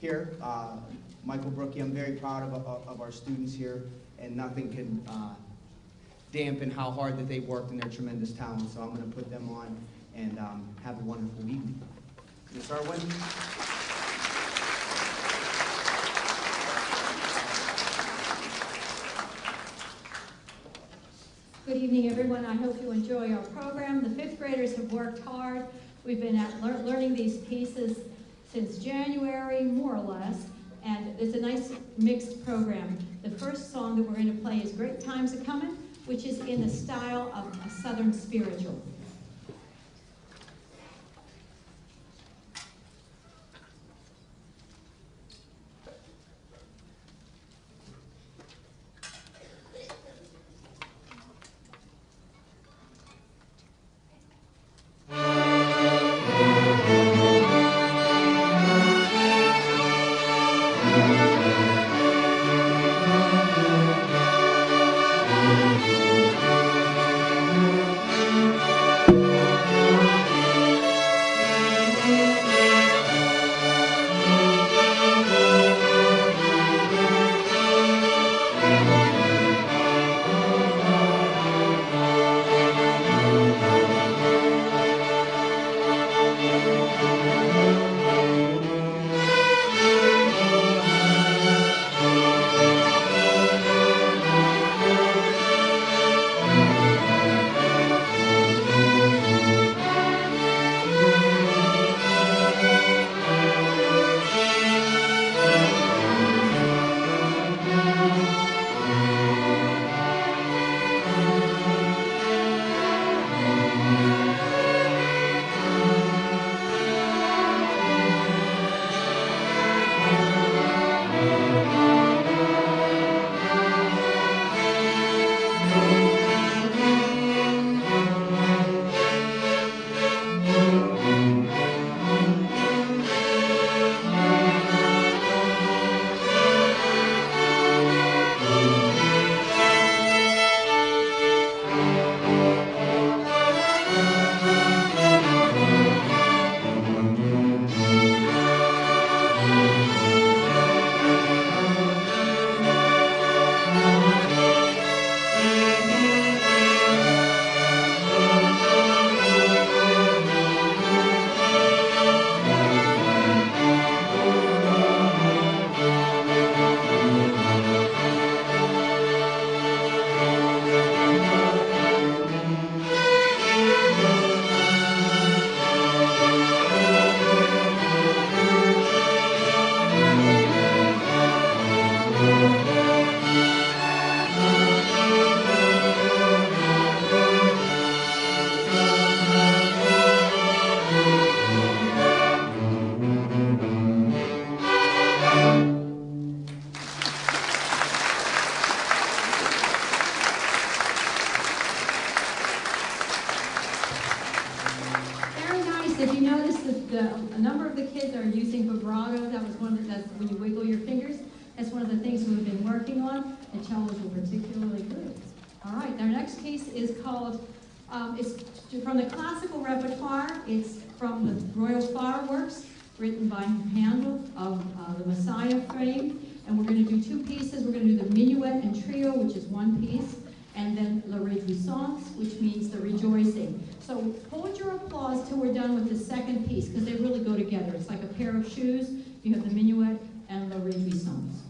here. Michael Brookie, I'm very proud of our students here, and nothing can dampen how hard that they've worked and their tremendous talent. So I'm going to put them on and have a wonderful evening. Ms. Irwin. Good evening, everyone. I hope you enjoy our program. The fifth graders have worked hard. We've been learning these pieces since January, more or less, and it's a nice mixed program. The first song that we're going to play is Great Times A Comin', which is in the style of a Southern spiritual. A number of the kids are using vibrato. That was that's when you wiggle your fingers. That's one of the things we've been working on. The cellos were particularly good. All right, our next piece is called, it's from the classical repertoire. It's from the Royal Fireworks, written by Handel of the Messiah fame. And we're going to do two pieces. We're going to do the minuet and trio, which is one piece, and then La Réjouissance, which means the rejoicing. So hold your applause till we're done with the second piece, because they really go together. It's like a pair of shoes. You have the minuet and La Réjouissance.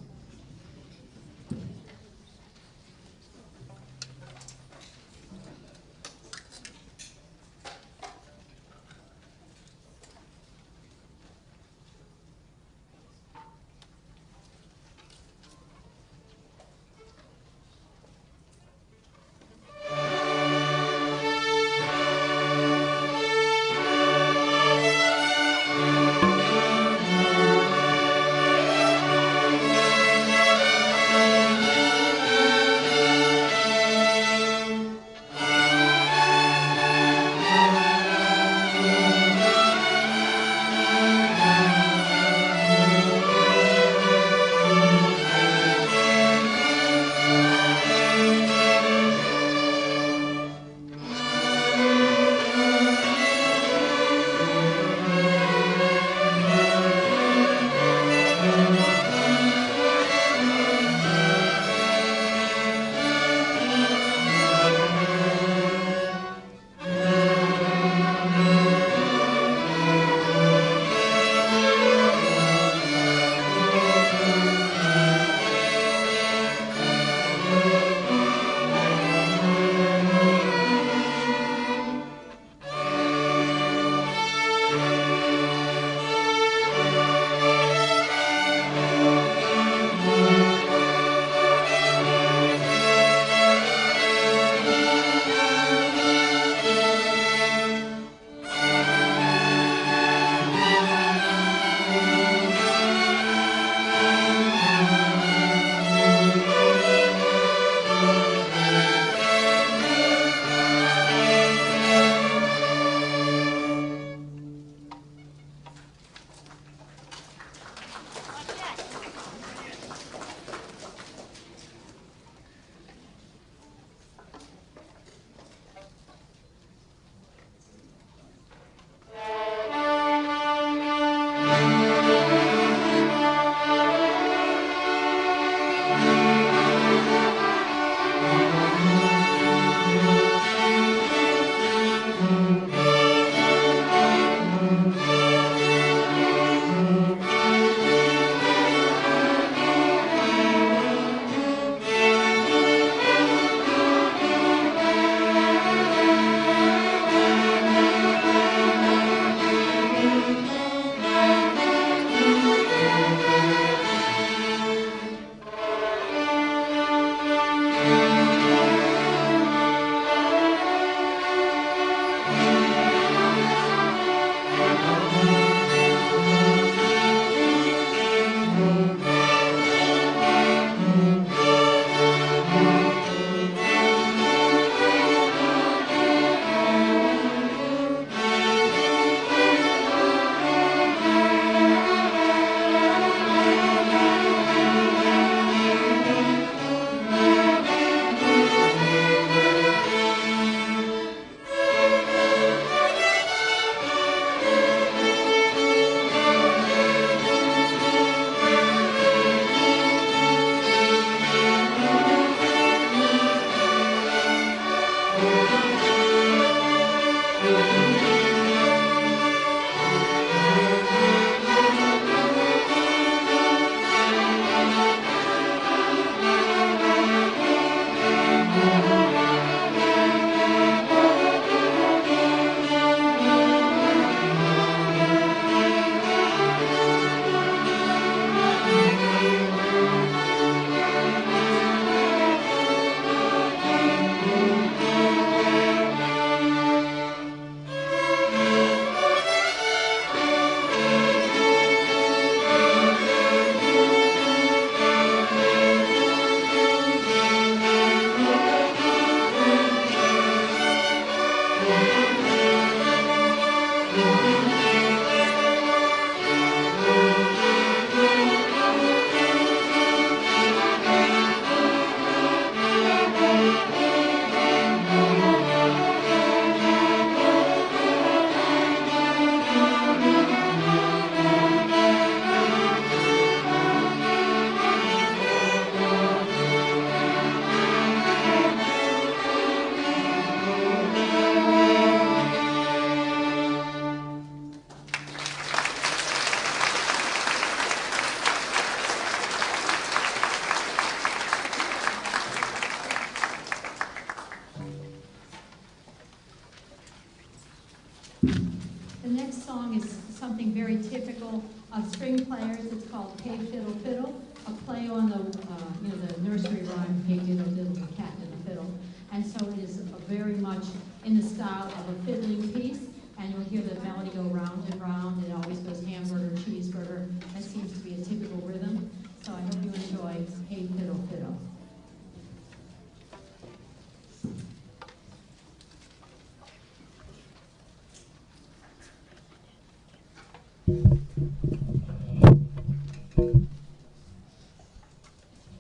The next song is something very typical of string players. It's called Hey Fiddle Fiddle, a play on the nursery rhyme, Hey Diddle Diddle, the cat and the fiddle. And so it is very much in the style of a fiddling piece, and you'll hear the melody go round and round. It always goes hamburger, cheeseburger. That seems to be a typical rhythm. So I hope you enjoy Hey Fiddle Fiddle.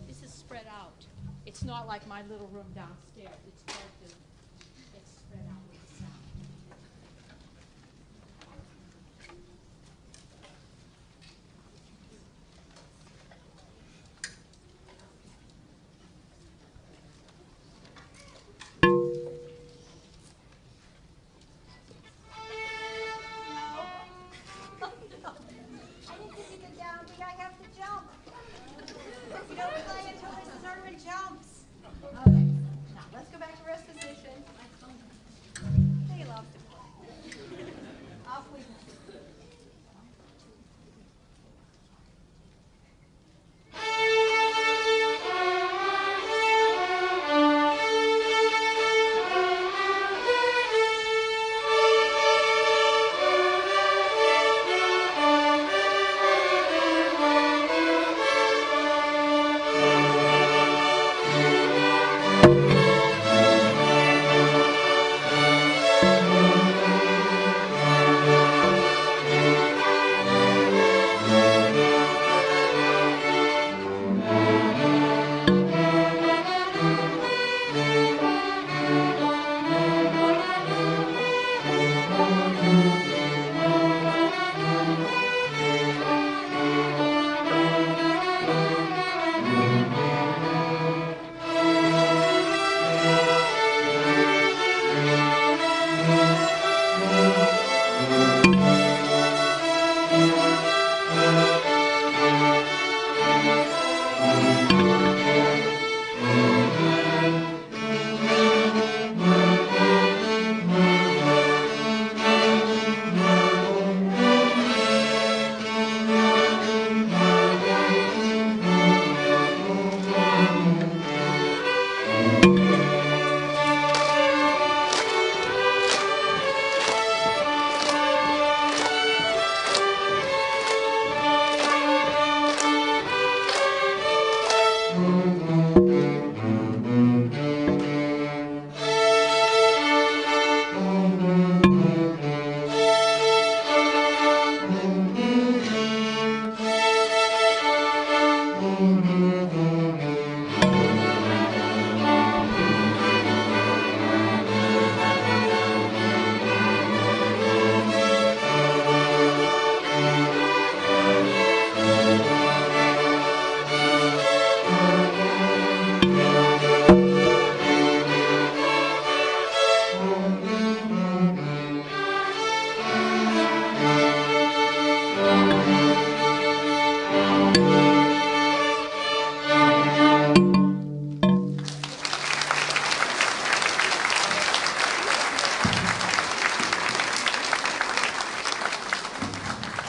This is spread out. It's not like my little room downstairs. It's spread out with the sound.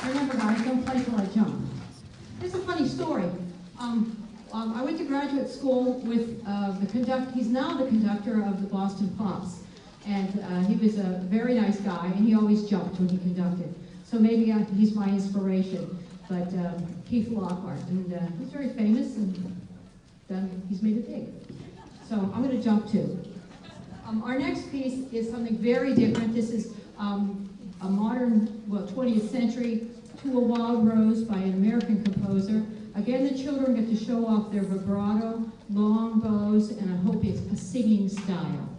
Remember, guys, don't play till I jump. Here's a funny story. I went to graduate school with the conductor. He's now the conductor of the Boston Pops. And he was a very nice guy, and he always jumped when he conducted. So maybe he's my inspiration. But Keith Lockhart, and he's very famous, and he's made it big. So I'm going to jump too. Our next piece is something very different. This is a modern, well, 20th century To a Wild Rose by an American composer. Again, the children get to show off their vibrato, long bows, and I hope it's a singing style.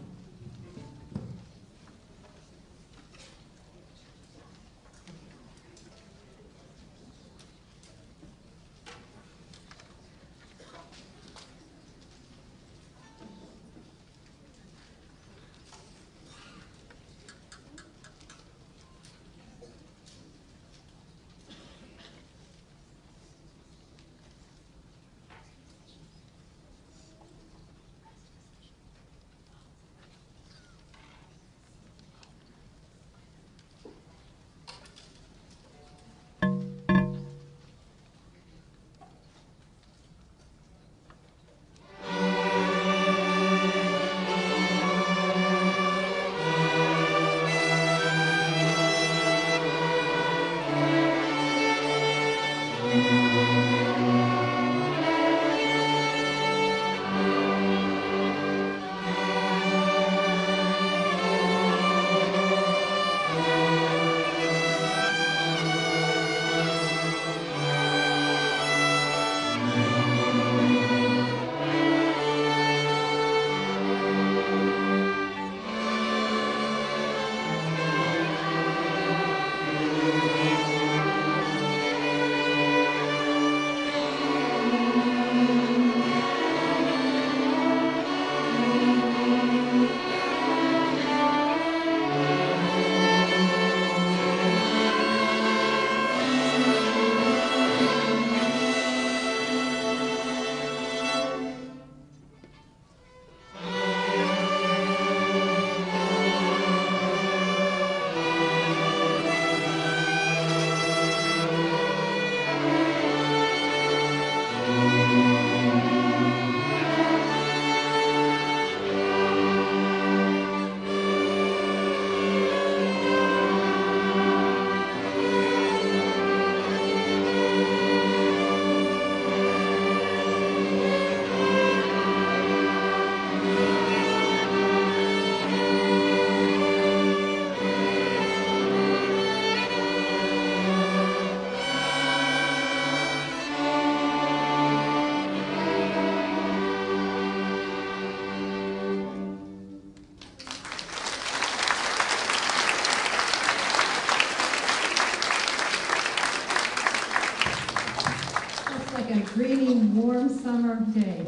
Dreamy, warm summer day.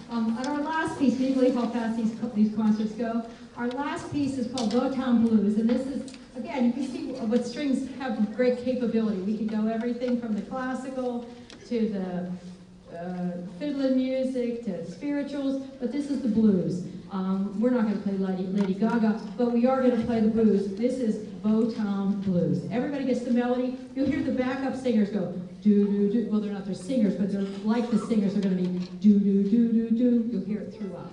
On our last piece, can you believe how fast these concerts go? Our last piece is called Botown Blues, and this is, again, you can see what strings have great capability. We can go everything from the classical to the fiddle music to spirituals, but this is the blues. We're not going to play Lady Gaga, but we are going to play the blues. This is Botown Blues. Everybody gets the melody. You'll hear the backup singers go do-do-do. Well, they're not their singers, but they're like the singers. They're going to be do-do-do-do-do. You'll hear it throughout.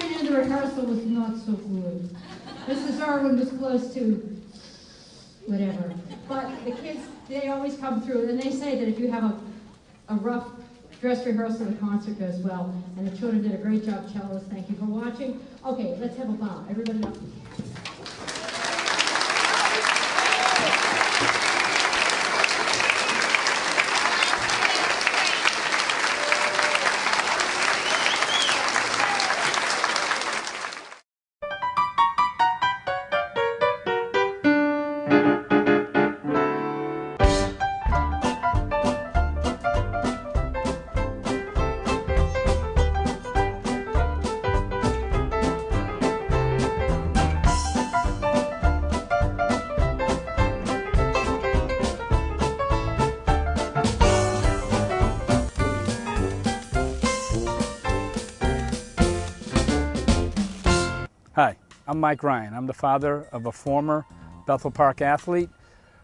reaction in the rehearsal was not so good. Mrs. Irwin was close to whatever. But the kids, they always come through, and they say that if you have a rough dress rehearsal, the concert goes well. And the children did a great job. Cellos, thank you for watching. Okay, let's have a bow. Everybody up. Hi, I'm Mike Ryan. I'm the father of a former Bethel Park athlete.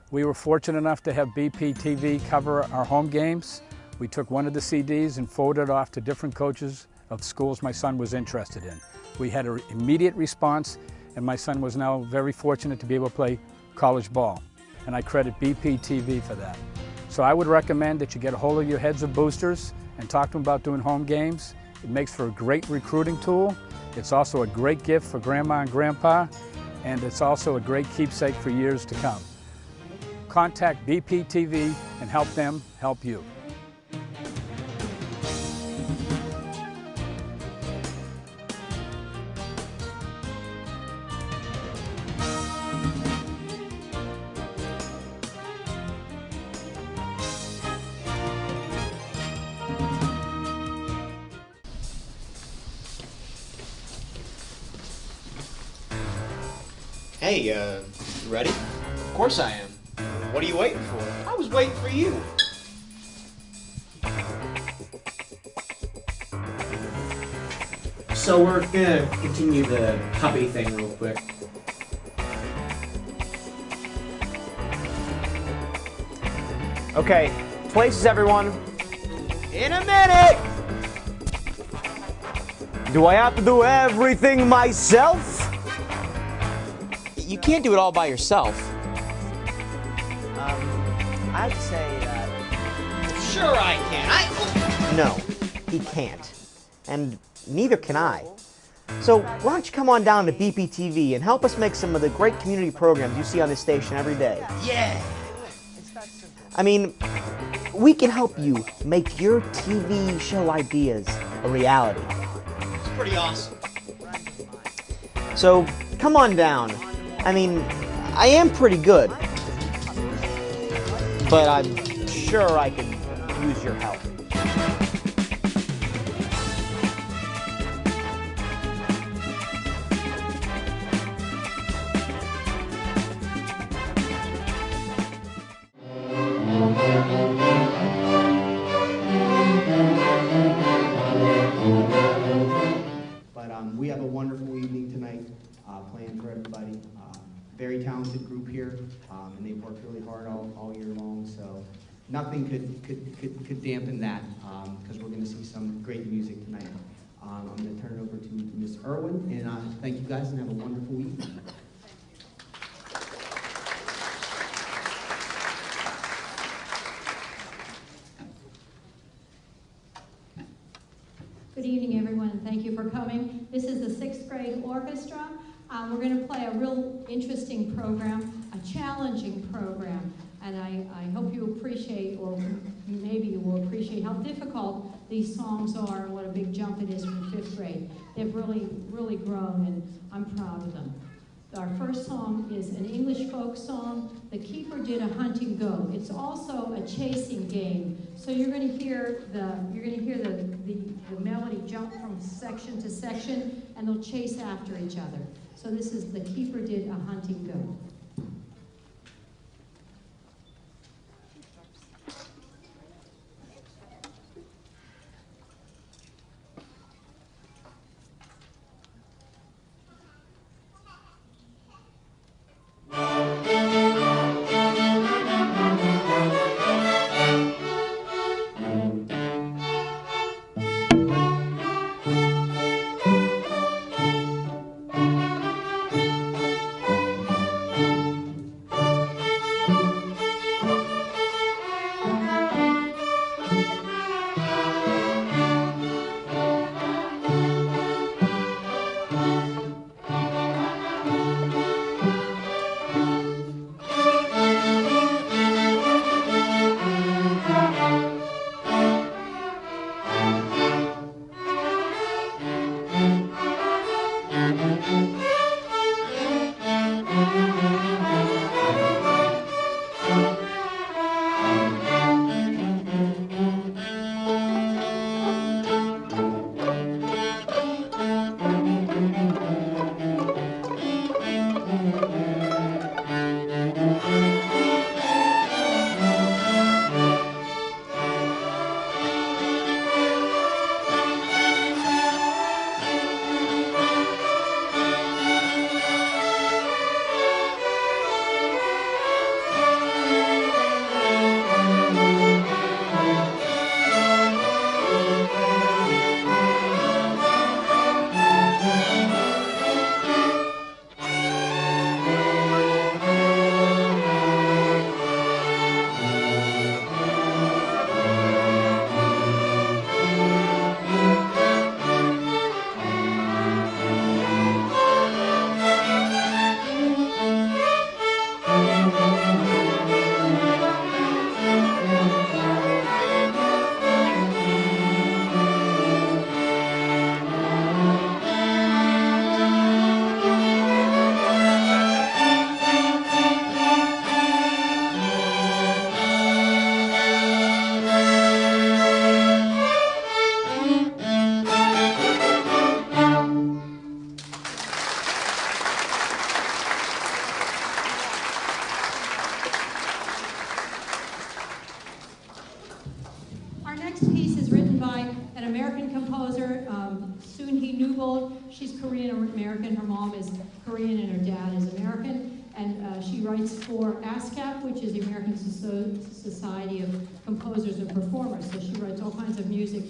We were fortunate enough to have BPTV cover our home games. We took one of the CDs and forwarded it off to different coaches of schools my son was interested in. We had an immediate response, and my son was now very fortunate to be able to play college ball. And I credit BPTV for that. So I would recommend that you get a hold of your heads of boosters and talk to them about doing home games. It makes for a great recruiting tool. It's also a great gift for grandma and grandpa, and it's also a great keepsake for years to come. Contact BPTV and help them help you. Hey, you ready? Of course I am. What are you waiting for? I was waiting for you. So we're gonna continue the puppy thing real quick. Okay, places everyone. In a minute! Do I have to do everything myself? You can't do it all by yourself. I'd say that... Sure I can. No, he can't. And neither can I. So why don't you come on down to BPTV and help us make some of the great community programs you see on this station every day. Yeah. I mean, we can help you make your TV show ideas a reality. It's pretty awesome. So come on down. I mean, I am pretty good, but I'm sure I could use your help. But we have a wonderful evening tonight planned for everybody. Very talented group here, and they've worked really hard all year long, so nothing could dampen that, because we're going to see some great music tonight. I'm going to turn it over to Ms. Irwin, and thank you guys, and have a wonderful evening. Good evening, everyone, and thank you for coming. This is the 6th grade orchestra. We're going to play a real interesting program, a challenging program, and I hope you appreciate, or maybe you will appreciate, how difficult these songs are and what a big jump it is from 5th grade. They've really grown, and I'm proud of them. Our first song is an English folk song, The Keeper Did a Hunting Go. It's also a chasing game, so you're going to hear the melody jump from section to section, and they'll chase after each other. So this is The Keeper Did a Hunting Go. written by an American composer, Soon-Hee Newbold. She's Korean-American. Her mom is Korean and her dad is American. And she writes for ASCAP, which is the American Society of Composers and Performers. So she writes all kinds of music,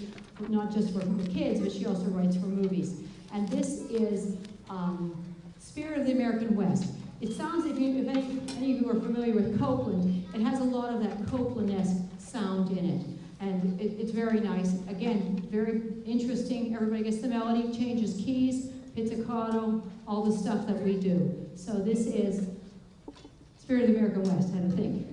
not just for kids, but she also writes for movies. And this is Spirit of the American West. It sounds, if any of you are familiar with Copland, it has a lot of that Copland-esque sound in it. And it's very nice. Again, very interesting. Everybody gets the melody, changes keys, pizzicato, all the stuff that we do. So this is Spirit of the American West, I think.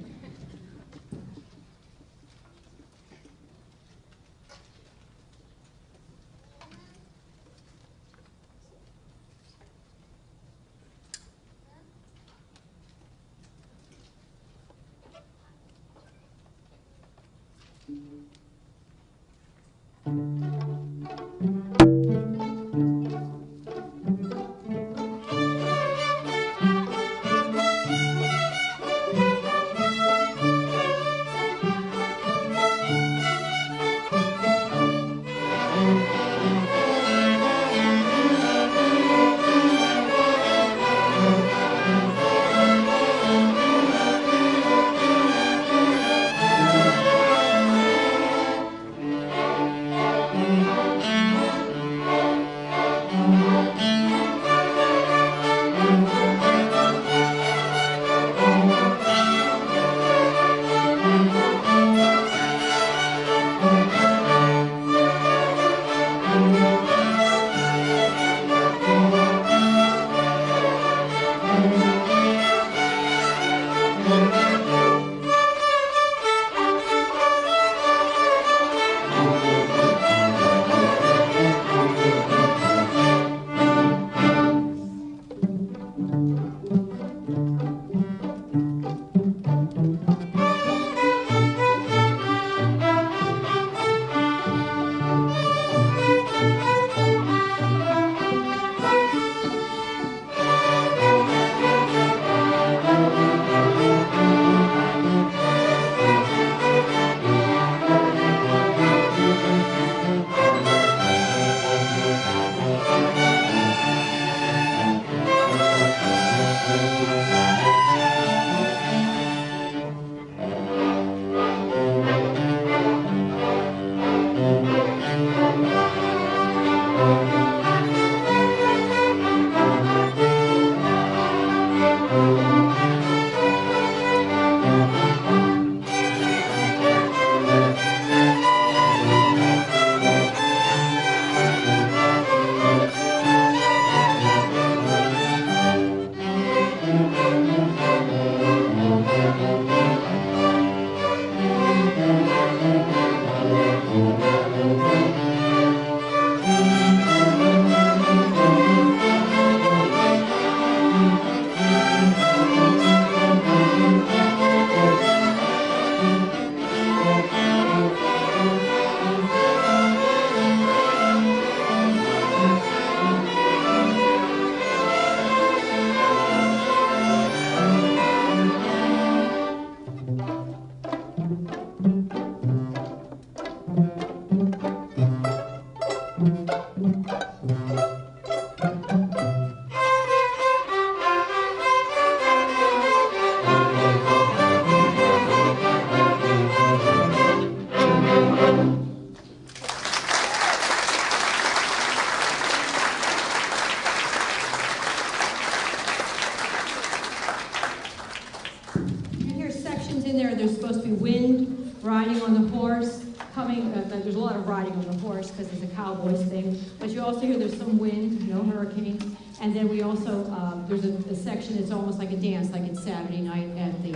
riding on the horse, coming, there's a lot of riding on the horse because it's a Cowboys thing, but you also hear there's some wind, no hurricanes, and then we also, there's a section that's almost like a dance, like it's Saturday night at the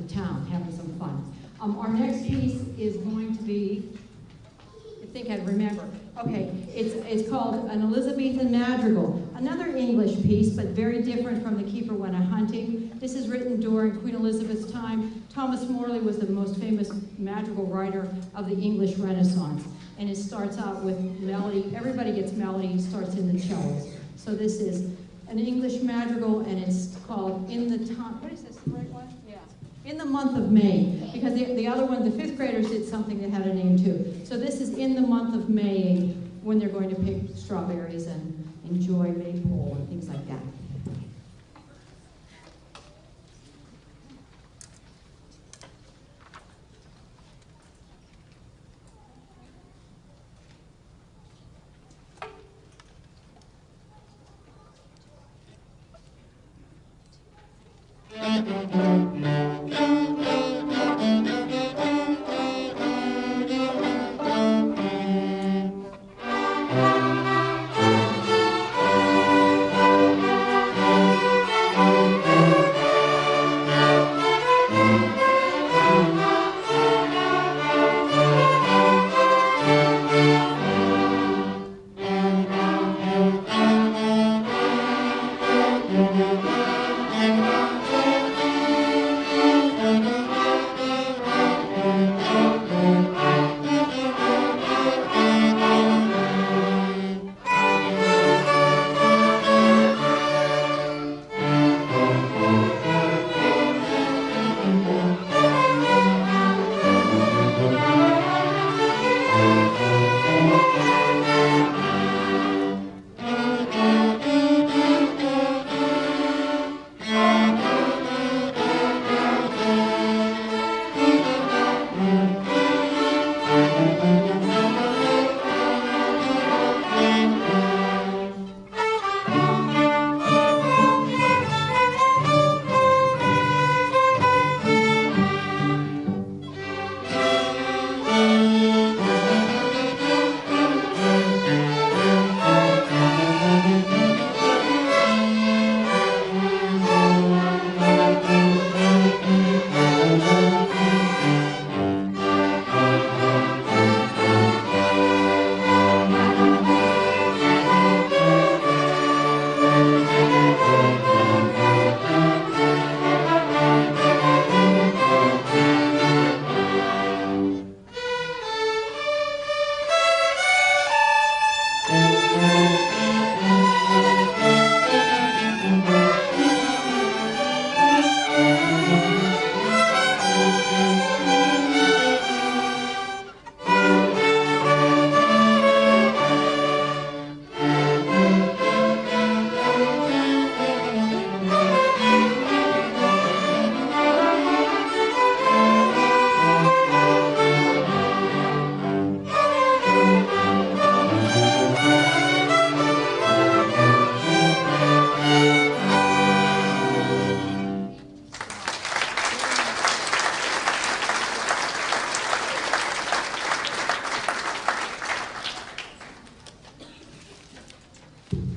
town, having some fun. Our next piece is going to be, I think I'd remember. Okay, it's called An Elizabethan Madrigal, another English piece, but very different from The Keeper Went A-Hunting. This is written during Queen Elizabeth's time. Thomas Morley was the most famous madrigal writer of the English Renaissance, and it starts out with melody. Everybody gets melody, starts in the cellos. So this is an English madrigal, and it's called In the Time. What is this, the right one? Yeah. in the month of May, because the other one, the fifth graders did something that had a name too. So this is in the month of May when they're going to pick strawberries and enjoy maypole and things like that.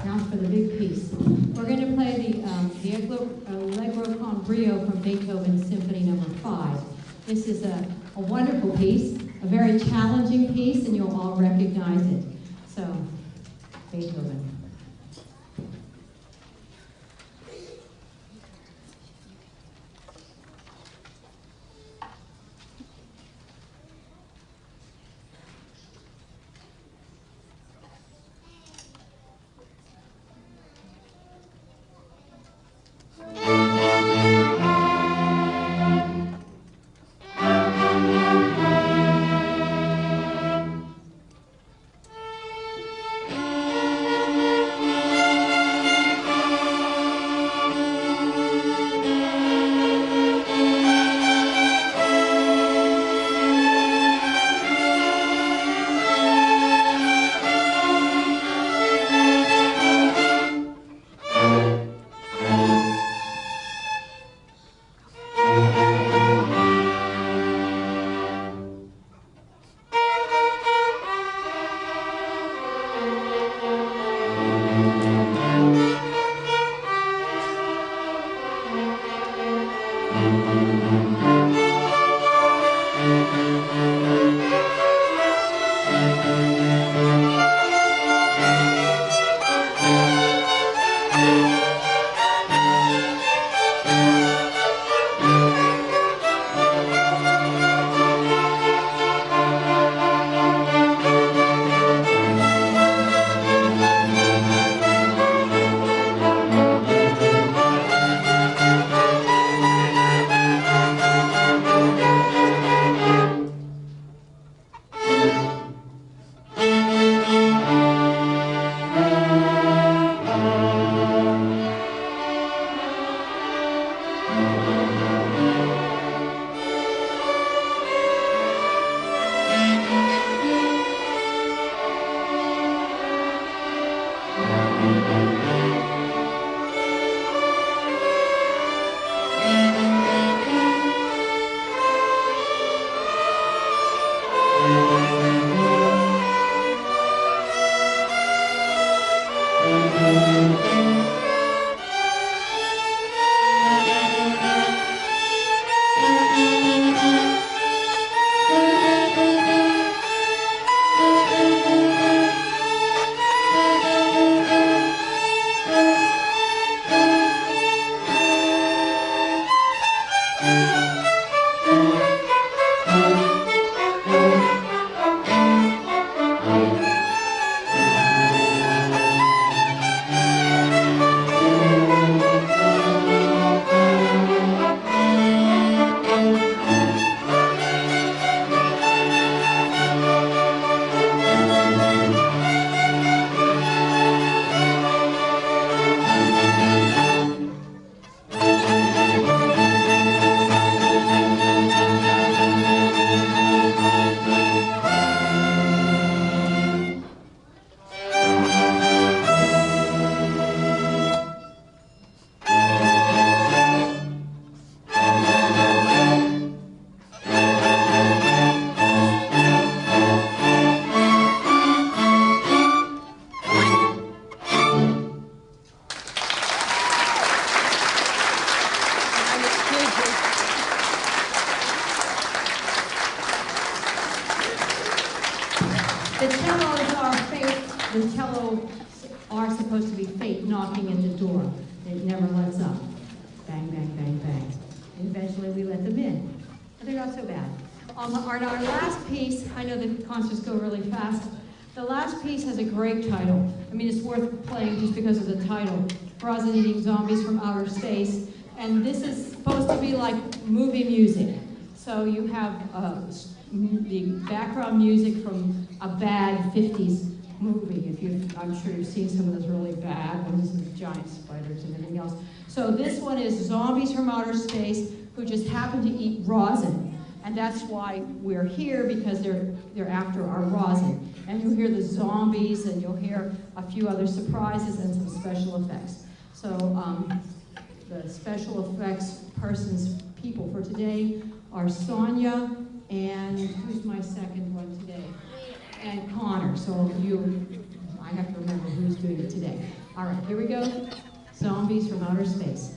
Now for the big piece. We're going to play the Allegro con Brio from Beethoven Symphony No. 5. This is a wonderful piece, a very challenging piece, and you'll all recognize it. So, Beethoven. The cellos are fate. The cellos are supposed to be fate knocking at the door. It never lets up. Bang, bang, bang, bang. And eventually we let them in. But they're not so bad. Our last piece, I know the concerts go really fast. The last piece has a great title. I mean, it's worth playing just because of the title. Frozen Eating Zombies from Outer Space. And this is supposed to be like movie music. So you have the background music from a bad 50s movie. I'm sure you've seen some of those really bad ones with giant spiders and everything else. So this one is zombies from outer space who just happen to eat rosin. And that's why we're here, because they're after our rosin. And you'll hear the zombies, and you'll hear a few other surprises and some special effects. So the special effects people for today are Sonia, and who's my second one today? And Connor. So I have to remember who's doing it today. All right, here we go. Zombies from outer space.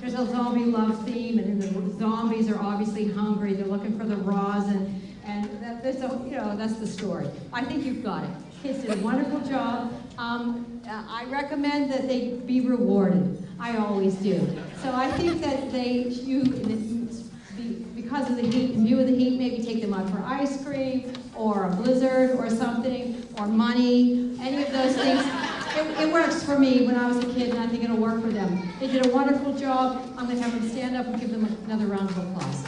There's a zombie love theme, and then the zombies are obviously hungry. They're looking for the raws, and that's the story. I think you've got it. Kids did a wonderful job. I recommend that they be rewarded. I always do. So I think that because of the heat, in view of the heat, maybe take them out for ice cream, or a blizzard, or something, or money, any of those things. It works for me when I was a kid, and I think it'll work for them. They did a wonderful job. I'm going to have them stand up and give them another round of applause.